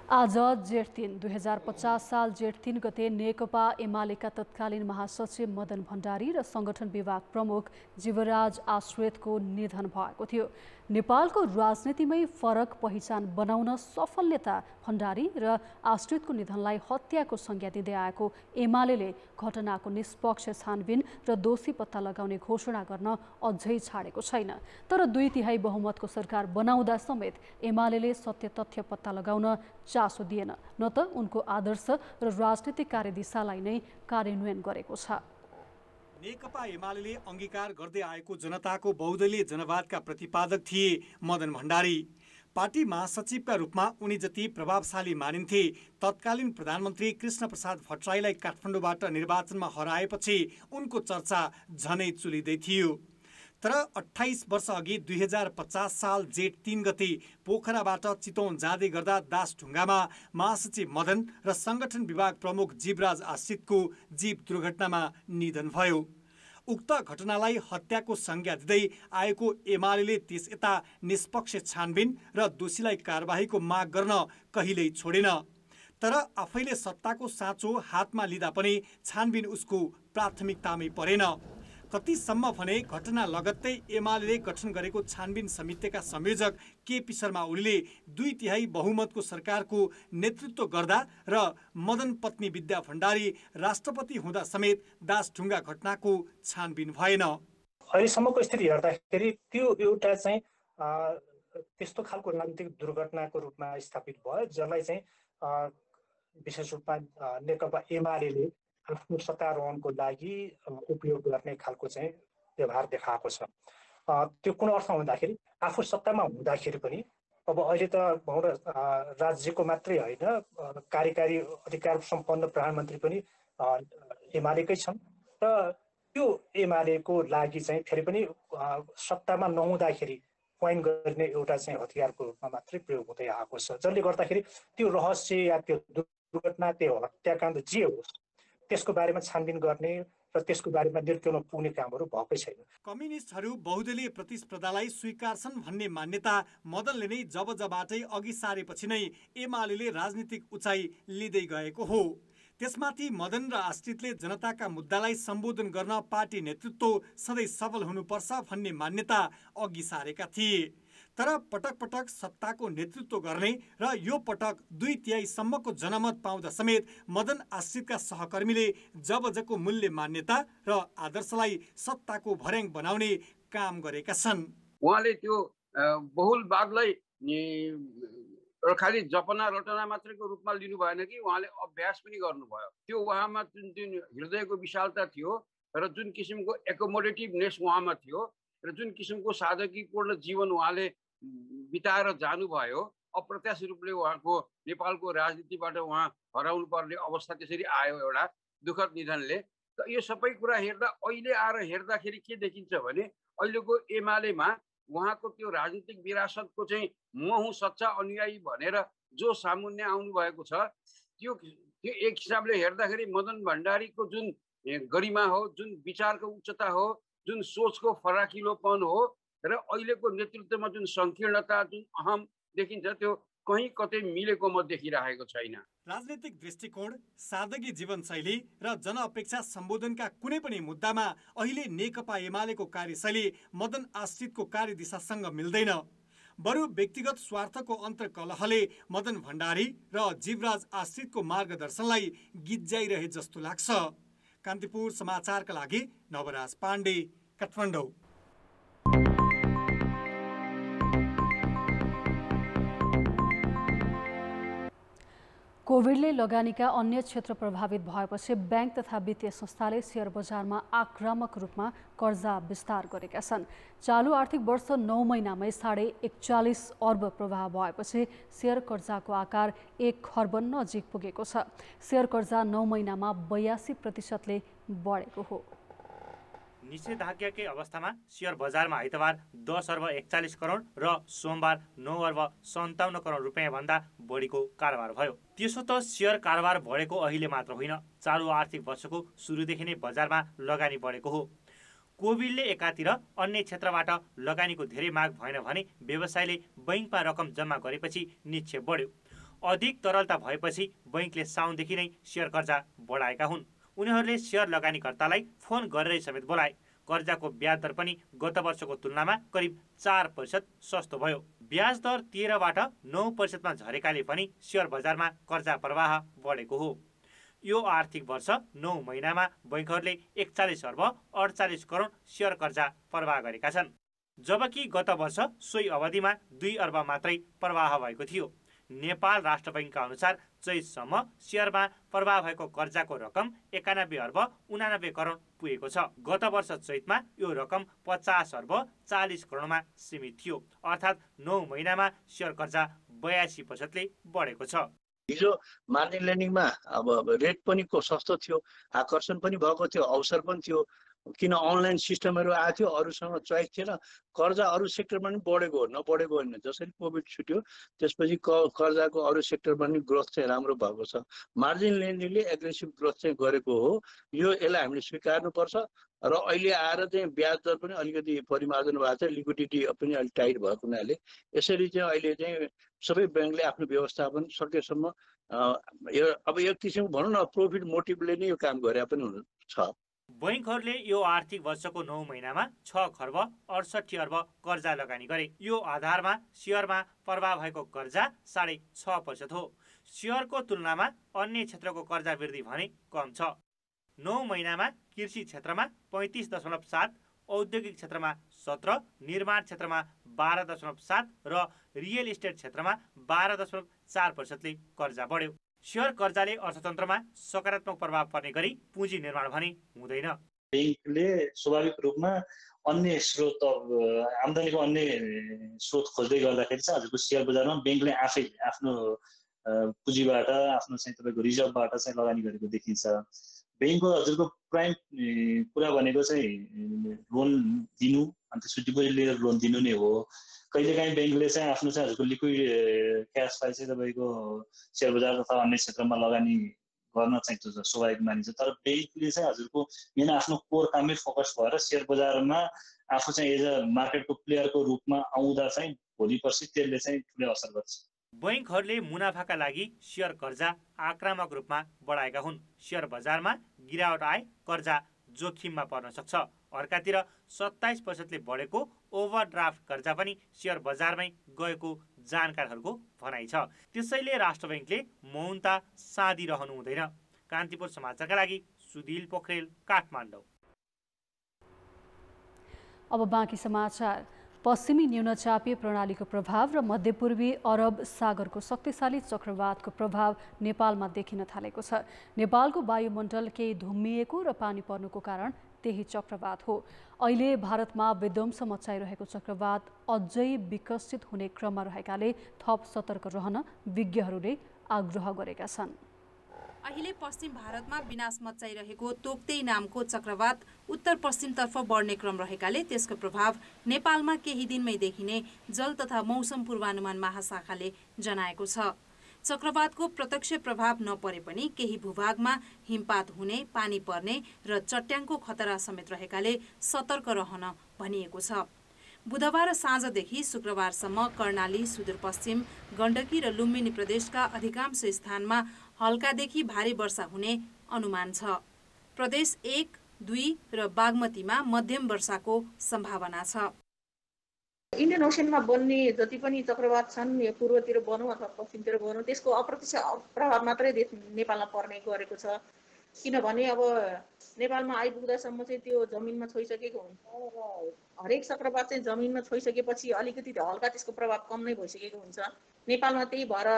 आज जेठ 3 2050 साल जेठ 3 गते नेकपा एमालेका तत्कालीन महासचिव मदन भण्डारी र संगठन विभाग प्रमुख जीवराज आश्रितको निधन भएको थियो। नेपालको राजनीतिमै फरक पहिचान बनाउन सफल नेता भण्डारी र आश्रितको निधनलाई हत्याको संज्ञा दिँदै आएको एमालेले घटनाको निष्पक्ष छानबिन र दोषी पत्ता लगाउने घोषणा गर्न अझै छाडेको छैन। तर 2/3 बहुमतको सरकार बनाउँदा समेत एमालेले सत्य तथ्य पत्ता लगाउन चासो दिएन, न त उनको आदर्श र राजनीतिक कार्यदिशालाई नै कार्यान्वयन गरेको छ। नेकपा एमाले अंगीकार गर्दै आएको जनताको बहुदलीय जनवादका प्रतिपादक थिए मदन भण्डारी। पार्टी महासचिवका रूपमा उनी जति प्रभावशाली मानिन्थे तत्कालीन प्रधानमन्त्री कृष्ण प्रसाद भट्टराईलाई काठमाडौँबाट निर्वाचनमा हराएपछि उनको चर्चा झनै चुलिँदै थियो। तर 28 वर्ष अघि 2050 साल जेठ 3 गते पोखराबाट चितवन जाँदै गर्दा दासढुङ्गामा महासचिव मदन र संगठन विभाग प्रमुख जीवराज आश्रितको जीव दुर्घटनामा निधन भयो। उक्त घटनालाई हत्याको संज्ञा दिँदै आएको एमाले त्यस यता निष्पक्ष छानबिन र दोषीलाई कारबाहीको माग गर्न कहिल्यै छोडेन। तर आफैले सत्ताको साँचो हातमा लिँदा पनि छानबिन उसको प्राथमिकतामै परेन। कतिसम्म भने घटना लगत्तै एमाले गठन गरेको छानबिन समितिका संयोजक केपी शर्मा ओलीले 2/3 बहुमतको सरकारको नेतृत्व गर्दा र मदन पत्नी विद्या भण्डारी राष्ट्रपति हुँदा समेत दासढुङ्गा घटनाको छानबिन भएन। अहिलेसम्मको स्थिति हेर्दाखेरि त्यो एउटा चाहिँ त्यस्तो खालको राजनीतिक दुर्घटनाको रूपमा स्थापित भयो जसलाई चाहिँ विशेष रूपमा नेकपा एमाले आफ्नो सत्तारोहणको लागि उपयोग गर्ने खालको चाहिँ व्यवहार देखाएको छ। त्यो कुन अर्थमा हुँदाखेरि आफू सत्तामा हुँदाखेरि पनि अब अहिले त राज्यको मात्रै होइन कार्यकारी अधिकार सम्पन्न प्रधानमन्त्री पनि एमालेकै छन् र त्यो एमालेको लागि चाहिँ फेरि पनि सत्तामा नहुँदाखेरि पोइन्ट गर्ने एउटा चाहिँ हतियारको रूपमा मात्रै प्रयोग हुँदै आएको छ, जसले गर्दाखेरि त्यो रहस्य या त्यो दुर्घटना त्यो हत्याकाण्ड जे होस् त्यसको बारेमा छानबिन गर्ने र त्यसको बारेमा निर्णय पुग्ने कामहरू भएकै छैन। कम्युनिस्टहरू बहुदलीय प्रतिस्पर्धालाई स्वीकार्छन् भन्ने मान्यता मदनले नै जबजबाटै अघि सारेपछि नै एमाले राजनीतिक उचाइ लिँदै गएको हो। त्यसमाथि मदन र आश्रितले जनताका मुद्दालाई सम्बोधन गर्न पार्टी नेतृत्व सधैँ सफल हुनुपर्छ भन्ने मान्यता अघि सारेका थिए। तर पटक पटक सत्ताको नेतृत्व गर्ने र यो पटक 2/3 सम्मको जनमत पाउँदा समेत मदन आश्रितका सहकर्मीले जबजको मूल्य मान्यता र आदर्शलाई सत्ताको भर्याङ बनाउने काम गरेका छन्। उहाँले त्यो बहुलवादलाई खालि जपना रटना मात्रैको रूपमा लिनु भएन कि उहाँले अभ्यास पनि गर्नुभयो। त्यो उहाँमा जुन हृदयको विशालता थियो र जुन किसिमको एकोमोडेटिभनेस उहाँमा थियो र जुन किसिमको साधकीपूर्ण जीवन उहाँले बिताएर जानुभयो, अप्रत्याशित रूपले उहाँको नेपालको राजनीतिबाट उहाँ हराउनु पर्ने अवस्था त्यसरी आयो एउटा दुःखद निधनले। त यो सबै कुरा हेर्दा अहिले आएर हेर्दाखेरि के देखिन्छ भने अहिलेको एमालेमा उहाँको त्यो राजनीतिक विरासतको चाहिँ म हुँ सच्चा अनुयायी भनेर जो सामुन्ने आउनु भएको छ त्यो एक हिसाबले हेर्दाखेरि मदन भण्डारीको जुन गरिमा हो, जुन विचारको उच्चता हो, जुन सोचको फराकिलोपन हो र अहिलेको नेतृत्वमा जुन संकीर्णता जुन अहम देखिन्छ त्यो कहीँ कतै मिलेको म देखिरहेको छैन। राजनीतिक दृष्टिकोण, सादगी जीवनशैली र जनअपेक्षा सम्बोधनका कुनै पनि मुद्दामा अहिले नेकपा एमालेको कार्यशैली मदन आश्रितको कार्यदिशासँग मिल्दैन। बरु व्यक्तिगत स्वार्थको अन्तर्कलहले मदन भण्डारी र जीवराज आश्रितको मार्गदर्शनलाई गिज्जाइरहे जस्तो लाग्छ। कान्तिपुर समाचारका लागि नवराज पाण्डे, काठमाडौँ। कोभिडले लगानीका अन्य क्षेत्र प्रभावित भएपछि बैंक तथा वित्तीय संस्थाले शेयर बजारमा आक्रामक रूपमा कर्जा विस्तार गरेका छन्। चालु आर्थिक वर्ष 9 महिनामै 41 अर्ब प्रवाह भएपछि शेयर कर्जाको आकार 1 खर्ब नजिक पुगेको छ। शेयर कर्जा 9 महिनामा 82% बढेको हो। निषेधाज्ञाकै अवस्थामा शेयर बजारमा आइतबार 10 अर्ब 41 करोड र सोमबार 9 अर्ब 57 करोड रुपियाँ भन्दा बढीको कारोबार भयो। त्यसो त शेयर कारोबार बढेको अहिले मात्र होइन, चालु आर्थिक वर्षको सुरुदेखि नै बजारमा लगानी बढेको हो। कोभिडले एकातिर अन्य क्षेत्रबाट लगानीको धेरै माग भएन भने व्यवसायले बैंकमा रकम जम्मा गरेपछि निक्षेप बढ्यो। अधिक तरलता भएपछि बैंकले साउनदेखि नै सेयर कर्जा बढाएका हुन्। उनीहरूले सेयर लगानीकर्तालाई फोन गरेरै समेत बोलाए। कर्जाको ब्याज दर पनि गत वर्षको तुलनामा करिब 4% सस्तो भयो। ब्याज दर 13बाट 9%मा झरेकाले पनि सेयर बजारमा कर्जा प्रवाह बढेको हो। यो आर्थिक वर्ष 9 महिनामा बैंकहरूले 41 अर्ब 48 करोड सेयर कर्जा प्रवाह गरेका छन्, जबकि गत वर्ष सोही अवधिमा 2 अर्ब मात्रै प्रवाह भएको थियो। नेपाल राष्ट्र बैंकका अनुसार चैतसम्म सेयरमा प्रवाह भएको कर्जाको रकम 91 अर्ब 89 करोड पुगेको छ। गत वर्ष चैतमा यो रकम 50 अर्ब 40 करोडमा सीमित थियो, अर्थात् 9 महिनामा सेयर कर्जा 82%ले बढेको छ। हिजो मार्जिन लेन्डिङमा अब रेट पनि सस्तो थियो, आकर्षण पनि भएको थियो, अवसर पनि थियो, किन अनलाइन सिस्टमहरू आएको थियो, अरूसँग चोइस थिएन। कर्जा अरू सेक्टरमा पनि बढेको हो, नबढेको होइन। जसरी कोभिड छुट्यो त्यसपछि कर्जाको अरू सेक्टरमा पनि ग्रोथ चाहिँ राम्रो भएको छ। मार्जिन लेन्डिङले एग्रेसिभ ग्रोथ चाहिँ गरेको हो, यसलाई हामीले स्वीकार्नुपर्छ। र अहिले आएर चाहिँ ब्याज दर पनि अलिकति परिमार्जन भएको छ, लिक्विडिटी पनि अलिक टाइट भएको हुनाले यसरी चाहिँ अहिले चाहिँ सबै ब्याङ्कले आफ्नो व्यवस्थापन सकेसम्म अब एक किसिमको भनौँ न प्रोफिट मोटिभले नै यो काम गरे पनि छ। बैंकहरूले यो आर्थिक वर्षको 9 महिनामा 6 खर्ब 68 अर्ब कर्जा लगानी गरे। यो आधारमा सेयरमा प्रवाह भएको कर्जा 6.5% हो। सेयरको तुलनामा अन्य क्षेत्रको कर्जा वृद्धि भने कम छ। 9 महिनामा कृषि क्षेत्रमा 35.7, औद्योगिक क्षेत्रमा 17, निर्माण क्षेत्रमा 12.7 र रियल इस्टेट क्षेत्रमा 12.4%ले कर्जा बढ्यो। सेयर कर्जाले अर्थतन्त्रमा सकारात्मक प्रभाव पर्ने गरी पुँजी निर्माण भने हुँदैन। बैंकले स्वाभाविक रूपमा अन्य स्रोत आम्दानीको अन्य स्रोत खोज्दै गर्दाखेरि चाहिँ हजुरको सेयर बजारमा बैंकले आफै आफ्नो पुँजीबाट आफ्नो चाहिँ तपाईँको रिजर्भबाट चाहिँ लगानी गरेको देखिन्छ। बैंकको हजुरको प्राइम कुरा भनेको चाहिँ लोन दिनु, अनि त्यसपछि डिपोजिट लिएर लोन दिनु नै हो। कहिलेकाहीँ बैंकले चाहिँ आफ्नो चाहिँ हजुरको लिक्विड क्यासलाई चाहिँ तपाईँको सेयर बजार तथा अन्य क्षेत्रमा लगानी गर्न चाहिँ त्यो स्वाभाविक मानिन्छ। तर बैंकले चाहिँ हजुरको मेन आफ्नो कोर काममै फोकस भएर सेयर बजारमा आफू चाहिँ एज अ मार्केटको प्लेयरको रूपमा आउँदा चाहिँ भोलि पर्सि त्यसले चाहिँ ठुलै असर गर्छ। बैंकहरूले मुनाफाका लागि सेयर कर्जा आक्रामक रूपमा बढाएका हुन्। सेयर बजारमा गिरावट आए कर्जा जोखिममा पर्न सक्छ। अर्कातिर 27%ले बढेको ओभरड्राफ्ट कर्जा पनि सेयर बजारमै गएको जानकारहरूको भनाइ छ। त्यसैले राष्ट्र बैंकले मौनता साधिरहनु हुँदैन। कान्तिपुर समाचारका लागि सुधिल पोखरेल, काठमाडौँ। अब बाँकी समाचार। पश्चिमी न्यूनचापीय प्रणालीको प्रभाव र मध्यपूर्वी अरब सागरको शक्तिशाली चक्रवातको प्रभाव नेपालमा देखिन थालेको छ। नेपालको वायुमण्डल केही धुम्मिएको र पानी पर्नुको कारण त्यही चक्रवात हो। अहिले भारतमा विध्वंस मचाइरहेको चक्रवात अझै विकसित हुने क्रममा रहेकाले थप सतर्क रहन विज्ञहरूले आग्रह गरेका छन्। अहिले पश्चिम भारतमा विनाश मचाइरहेको तोक्ते नामको चक्रवात उत्तर पश्चिमतर्फ बढ्ने क्रम रहेकाले त्यसको प्रभाव नेपालमा केही दिनमै देखिने जल तथा मौसम पूर्वानुमान महाशाखाले जनाएको छ। चक्रवातको प्रत्यक्ष प्रभाव नपरे पनि केही भूभागमा हिमपात हुने, पानी पर्ने र चट्याङको खतरा समेत रहेकाले सतर्क रहन भनिएको छ। बुधबार साँझदेखि शुक्रबारसम्म कर्णाली, सुदूरपश्चिम, गण्डकी र लुम्बिनी प्रदेशका अधिकांश स्थानमा हल्कादेखि भारी वर्षा हुने अनुमान छ। प्रदेश 1, 2 र बागमतीमा मध्यम वर्षाको सम्भावना छ। इन्डियन ओसनमा बन्ने जति पनि चक्रवात छन्, यो पूर्वतिर बनौँ अथवा पश्चिमतिर बनौँ, त्यसको अप्रत्यक्ष प्रभाव मात्रै नेपालमा पर्ने गरेको छ। किनभने अब नेपालमा आइपुग्दासम्म चाहिँ त्यो जमिनमा छोइसकेको हुन्छ र हरेक चक्रवात चाहिँ जमिनमा छोइसकेपछि अलिकति हल्का त्यसको प्रभाव कम नै भइसकेको हुन्छ। नेपालमा त्यही भएर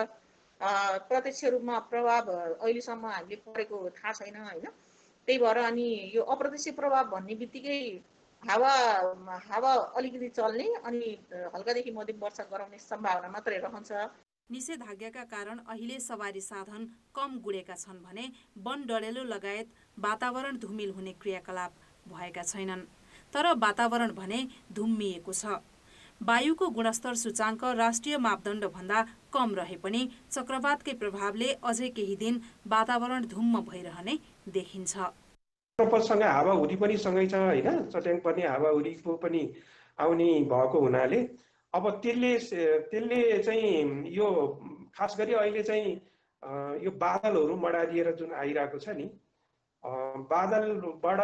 प्रत्यक्ष रूपमा प्रभाव अहिलेसम्म हामीले परेको थाहा छैन होइन। त्यही भएर अनि यो अप्रत्यक्ष प्रभाव भन्ने बित्तिकै हावा अलिकति चल्ने अनि हल्कादेखि मध्यम वर्षा गराउने सम्भावना मात्रै रहन्छ। निषेधाज्ञाका कारण अहिले सवारी साधन कम गुडेका छन् भने वन डढेलो लगायत वातावरण धुमिल हुने क्रियाकलाप भएका छैनन्। तर वातावरण भने धुम्मिएको छ। वायुको गुणस्तर सूचाङ्क राष्ट्रिय मापदण्ड भन्दा कम रहे पनि चक्रवातकै प्रभावले अझै केही दिन वातावरण धुम्म भइरहने देखिन्छ। सँग हावाहुरी पनि सँगै छ होइन, चट्याङ पर्ने हावाहुरीको पनि आउने भएको हुनाले अब त्यसले चाहिँ यो खास गरी अहिले चाहिँ यो बादलहरू मडारिएर जुन आइरहेको छ नि, बादलबाट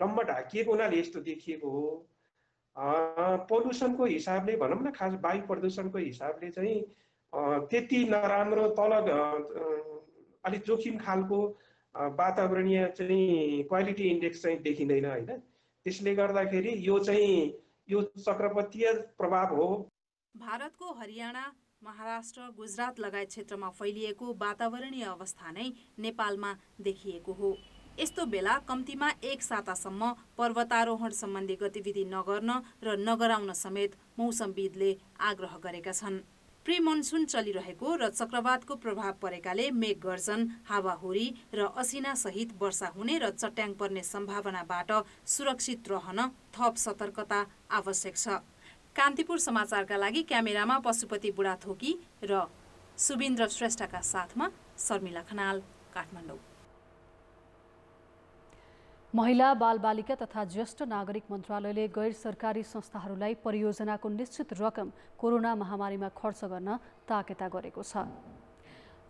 डम्म ढाकिएको हुनाले यस्तो देखिएको हो। पोल्युसनको हिसाबले भनौँ न, खास वायु प्रदूषणको हिसाबले चाहिँ त्यति नराम्रो तल अलिक जोखिम खालको वातावरणीय चाहिँ क्वालिटी इन्डेक्स चाहिँ देखिँदैन होइन। त्यसले गर्दाखेरि यो चक्रपतीय प्रभाव हो। भारतको हरियाणा, महाराष्ट्र, गुजरात लगायत क्षेत्रमा फैलिएको वातावरणीय अवस्था नै नेपालमा देखिएको हो। यस्तो बेला कम्तीमा 1 सातासम्म पर्वतारोहण सम्बन्धी गतिविधि नगर्न र नगराउन समेत मौसमविदले आग्रह गरेका छन्। प्री मनसुन चलिरहेको र चक्रवातको प्रभाव परेकाले मेघ गर्जन, हावाहुरी र असिना सहित वर्षा हुने र चट्याङ पर्ने सम्भावनाबाट सुरक्षित रहन थप सतर्कता आवश्यक छ। कान्तिपुर समाचारका लागि क्यामेरामा पशुपति बुढाथोकी र सुबिन्द्र श्रेष्ठका साथमा शर्मिला खनाल, काठमाडौँ। महिला, बालबालिका तथा ज्येष्ठ नागरिक मन्त्रालयले गैर सरकारी संस्थाहरूलाई परियोजनाको निश्चित रकम कोरोना महामारीमा खर्च गर्न ताकेता गरेको छ।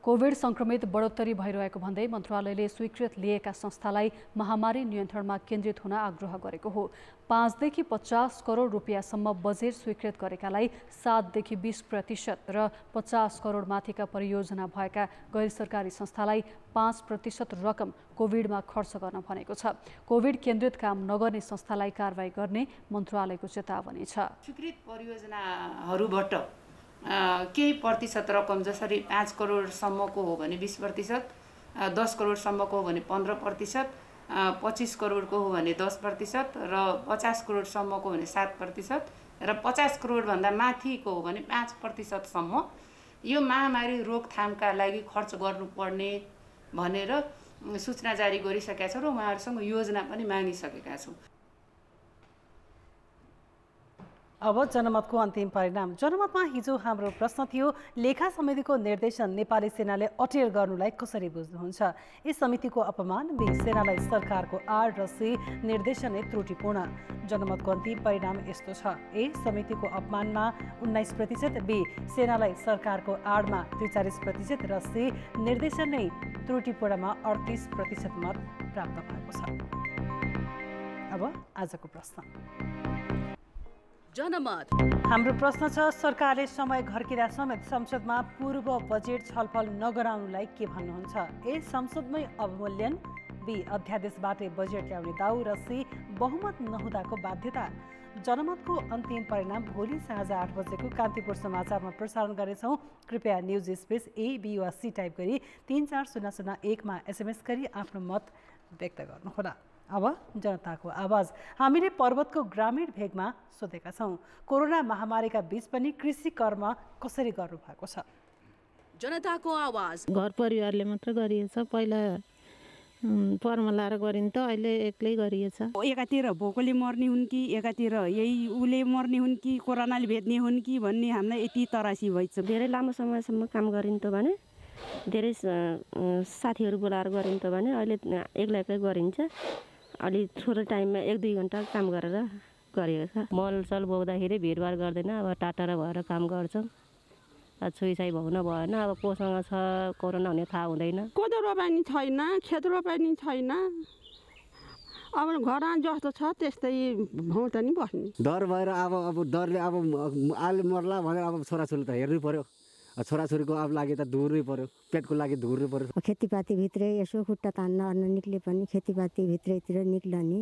कोभिड संक्रमित बढोत्तरी भइरहेको भन्दै मन्त्रालयले स्वीकृत लिएका संस्थालाई महामारी नियन्त्रणमा केन्द्रित हुन आग्रह गरेको हो। 5 देखि 50 करोड रुपियाँसम्म बजेट स्वीकृत गरेकालाई 7 देखि 20% र 50 करोड माथिका परियोजना भएका गैर सरकारी संस्थालाई 5% रकम कोभिडमा खर्च गर्न भनेको छ। कोभिड केन्द्रित काम नगर्ने संस्थालाई कारबाही गर्ने मन्त्रालयको चेतावनी छ। स्वीकृत परियोजनाहरूबाट केही प्रतिशत रकम, जसरी 5 करोडसम्मको हो भने 20%, 10 करोडसम्मको हो भने 15%, 25 करोडको हो भने 10% र 50 करोडसम्मको हो भने 7% र 50 करोडभन्दा माथिको हो भने 5% सम्म यो महामारी रोकथामका लागि खर्च गर्नुपर्ने भनेर सूचना जारी गरिसकेका छौँ र उहाँहरूसँग योजना पनि मागिसकेका छौँ। अब जनमतको अन्तिम परिणाम। जनमतमा हिजो हाम्रो प्रश्न थियो, लेखा समितिको निर्देशन नेपाली सेनाले अटेर गर्नुलाई कसरी बुझ्नुहुन्छ? ए समितिको अपमान, बी सेनालाई सरकारको आड र सी निर्देशन त्रुटिपूर्ण। जनमतको अन्तिम परिणाम यस्तो छ, ए समितिको अपमानमा 19%, बी सेनालाई सरकारको आडमा 43% र सी निर्देशन नै त्रुटिपूर्णमा 38% मत प्राप्त भएको छ। अब आजको प्रश्न। जनमत हाम्रो प्रश्न छ, सरकारले समय घर्किँदा समेत संसदमा पूर्व बजेट छलफल नगराउनुलाई के भन्नुहुन्छ? ए संसदमै अवमूल्यन, बी अध्यादेशबाटै बजेट ल्याउने दाउ र सी बहुमत नहुँदाको बाध्यता। जनमतको अन्तिम परिणाम भोलि साँझ 8 बजेको कान्तिपुर समाचारमा प्रसारण गर्नेछौँ। कृपया न्युज स्पेस ए, बी वा सी टाइप गरी 34001मा SMS गरी आफ्नो मत व्यक्त गर्नुहोला। अब जनताको आवाज। हामीले पर्वतको ग्रामीण भेगमा सोधेका छौँ, कोरोना महामारीका बीच पनि कृषि कर्म कसरी गर्नु भएको छ? जनताको आवाज। घर परिवारले मात्र गरिएछ, पहिला पर्म लाएर गरिन्थ्यो, अहिले एक्लै गरिएछ। एकातिर भोकोले मर्ने हुन् कि एकातिर यही उले मर्ने हुन् कि कोरोनाले भेट्ने हुन् कि भन्ने हामीलाई यति तरासी भइछ। धेरै लामो समयसम्म काम गरिन्थ्यो भने, धेरै साथीहरू बोलाएर गरिन्थ्यो भने, अहिले एक्लै एक्लै गरिन्छ। अलि थोरै टाइममा 1-2 घन्टा काम गरेर गरिएको छ। मलसल बोक्दाखेरि भिडभाड गर्दैन, अब टाटारा भएर काम गर्छौँ। छुइछाइ भउन भएन, अब कोसँग छ कोरोना हुने थाहा हुँदैन। कोदो रोपाइनी छैन, खेत रोपाइनी छैन, अब घरमा जस्तो छ त्यस्तै भाउ त नि बस्ने। डर भएर अब डरले अब आले मर्ला भनेर अब छोराछोरी त हेर्नै पर्यो। छोराछोरीको अब लागि त धुर्नै पर्यो, पेटको लागि धुर्नै पर्यो। खेतीपातीभित्रै यसो खुट्टा तान्न अर्न निक्ले पनि खेतीपातीभित्रैतिर निक्लने,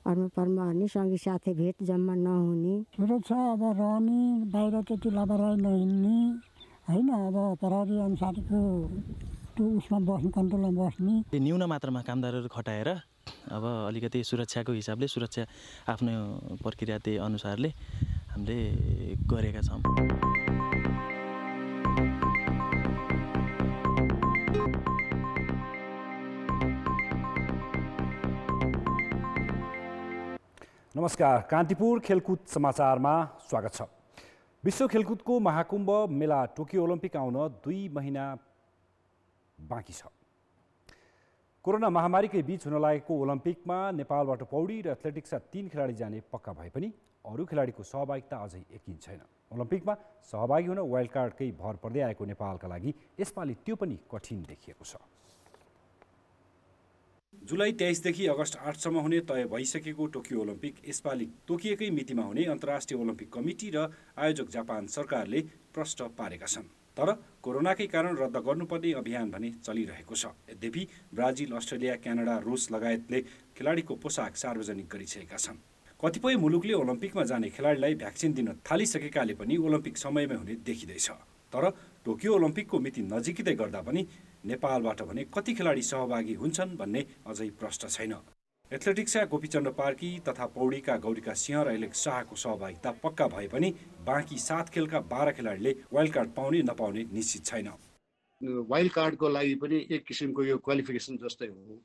अर्म पर्म गर्ने, सँगी साथी भेट जम्मा नहुने। सुरक्षा अब रहने, बाहिर त्यति लापरवाही नहिँड्ने होइन, अब प्रहरी अनुसारको त्यो उसमा बस्ने, कन्ट्रोलमा बस्ने। न्यून मात्रामा कामदारहरू खटाएर अब अलिकति सुरक्षाको हिसाबले, सुरक्षा आफ्नो प्रक्रिया त्यही अनुसारले हामीले गरेका छौँ। नमस्कार, कान्तिपुर खेलकुद समाचारमा स्वागत छ। विश्व खेलकुदको महाकुम्भ मेला टोकियो ओलम्पिक आउन 2 महिना बाँकी छ। कोरोना महामारीकै बीच हुन लागेको ओलम्पिकमा नेपालबाट पौडी र एथलेटिक्सका 3 खेलाडी जाने पक्का भए पनि अरू खेलाडीको सहभागिता अझै यकिन छैन। ओलम्पिकमा सहभागी हुन वाइल्ड कार्डकै भर पर्दै आएको नेपालका लागि यसपालि त्यो पनि कठिन देखिएको छ। जुलाई 23 देखि अगस्त 8 सम्म हुने तय भइसकेको टोकियो ओलम्पिक यसपालि तोकिएकै मितिमा हुने अन्तर्राष्ट्रिय ओलम्पिक कमिटी र आयोजक जापान सरकारले प्रष्ट पारेका छन्। तर कोरोनाकै कारण रद्द गर्नुपर्ने अभियान भने चलिरहेको छ। यद्यपि ब्राजिल, अस्ट्रेलिया, क्यानाडा, रुस लगायतले खेलाडीको पोसाक सार्वजनिक गरिसकेका छन्। कतिपय मुलुकले ओलम्पिकमा जाने खेलाडीलाई भ्याक्सिन दिन थालिसकेकाले पनि ओलम्पिक समयमै हुने देखिँदैछ। तर टोकियो ओलम्पिकको मिति नजिकै गर्दा पनि नेपालबाट भने कति खेलाडी सहभागी हुन्छन् भन्ने अझै प्रश्न छैन। एथलेटिक्सका गोपीचन्द्र पार्की तथा पौडीका गौरीका सिंह र एलेक्स शाहको सहभागिता पक्का भए पनि बाँकी 7 खेलका 12 खेलाडीले वाइल्ड कार्ड पाउने नपाउने निश्चित छैन। वाइल्ड कार्डको लागि पनि एक किसिमको यो क्वालिफिकेसन जस्तै हो।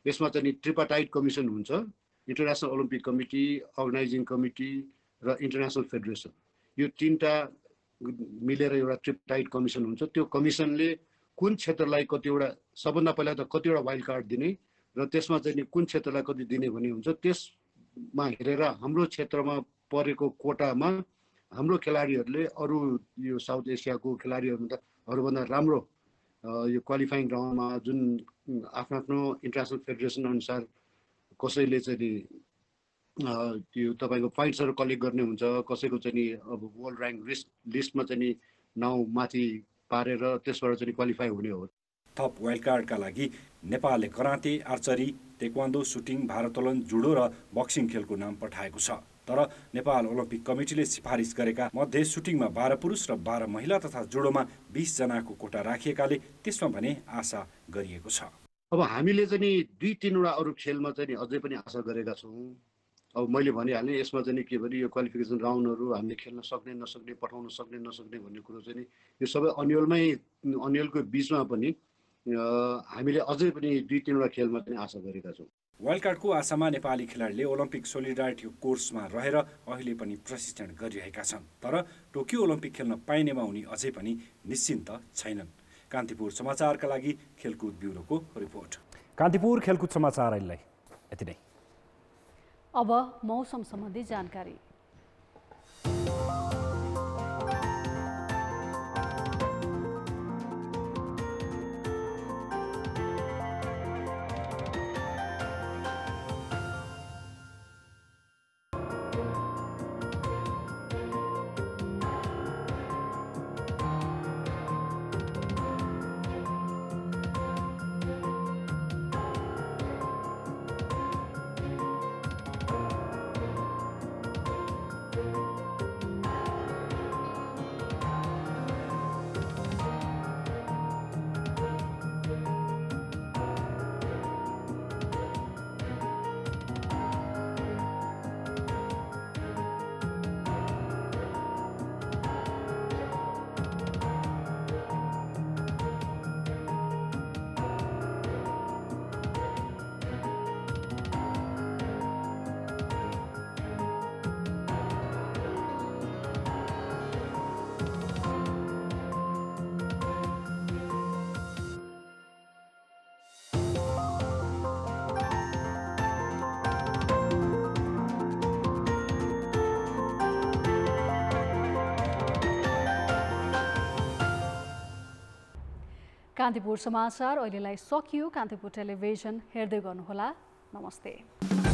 यसमा चाहिँ ट्रिपाटाइट कमिसन हुन्छ, international Olympic committee, organising committee र इन्टरनेसनल फेडरेसन। यो 3टा मिलेर एउटा ट्रिपाटाइट कमिसन हुन्छ। त्यो कमिसनले कुन क्षेत्रलाई कतिवटा, सबभन्दा पहिला त कतिवटा वाइल्ड कार्ड दिने र त्यसमा चाहिँ कुन क्षेत्रलाई कति दिने भन्ने हुन्छ। त्यसमा हेरेर हाम्रो क्षेत्रमा परेको कोटामा हाम्रो खेलाडीहरूले अरू यो साउथ एसियाको खेलाडीहरूभन्दा राम्रो यो क्वालिफाइङ राउन्डमा जुन आफ्नो इन्टरनेसनल फेडरेसन अनुसार कसैले चाहिँ त्यो तपाईँको पोइन्ट्सहरू कलेक्ट गर्ने हुन्छ, कसैको चाहिँ अब वर्ल्ड ऱ्याङ्क लिस्टमा चाहिँ नाउँ माथि पारेर त्यसबाट चाहिँ क्वालिफाई हुने हो। थप वाइल्ड कार्डका लागि नेपालले कराते, आर्चरी, तेक्वान्डो, सुटिङ, भारोत्तोलन, जुडो र बक्सिङ खेलको नाम पठाएको छ। तर नेपाल ओलम्पिक कमिटीले सिफारिस गरेका मध्ये सुटिङमा 12 पुरुष र 12 महिला तथा जुडोमा 20 जनाको कोटा राखिएकाले त्यसमा भने आशा गरिएको छ। अब हामीले चाहिँ 2-3वटा अरू खेलमा चाहिँ अझै पनि आशा गरेका छौँ। अब मैले भनिहालेँ यसमा चाहिँ के भने यो क्वालिफिकेसन राउन्डहरू हामीले खेल्न सक्ने नसक्ने, पठाउन सक्ने नसक्ने भन्ने कुरो चाहिँ यो सबै अन्यलको बिचमा पनि हामीले अझै पनि 2-3वटा खेलमा पनि आशा गरेका छौँ। वाइल्ड कार्डको आशामा नेपाली खेलाडीले ओलम्पिक सोलिडारिटी कोर्समा रहेर अहिले पनि प्रशिक्षण गरिरहेका छन्। तर टोकियो ओलम्पिक खेल्न पाइनेमा उनी अझै पनि निश्चिन्त छैनन्। कान्तिपुर समाचारका लागि खेलकुद ब्युरोको रिपोर्ट। कान्तिपुर खेलकुद समाचार अहिले यति नै। अब मौसम सम्बन्धी जानकारी। कान्तिपुर समाचार अहिलेलाई सकियो। कान्तिपुर टेलिभिजन हेर्दै गर्नुहोला। नमस्ते।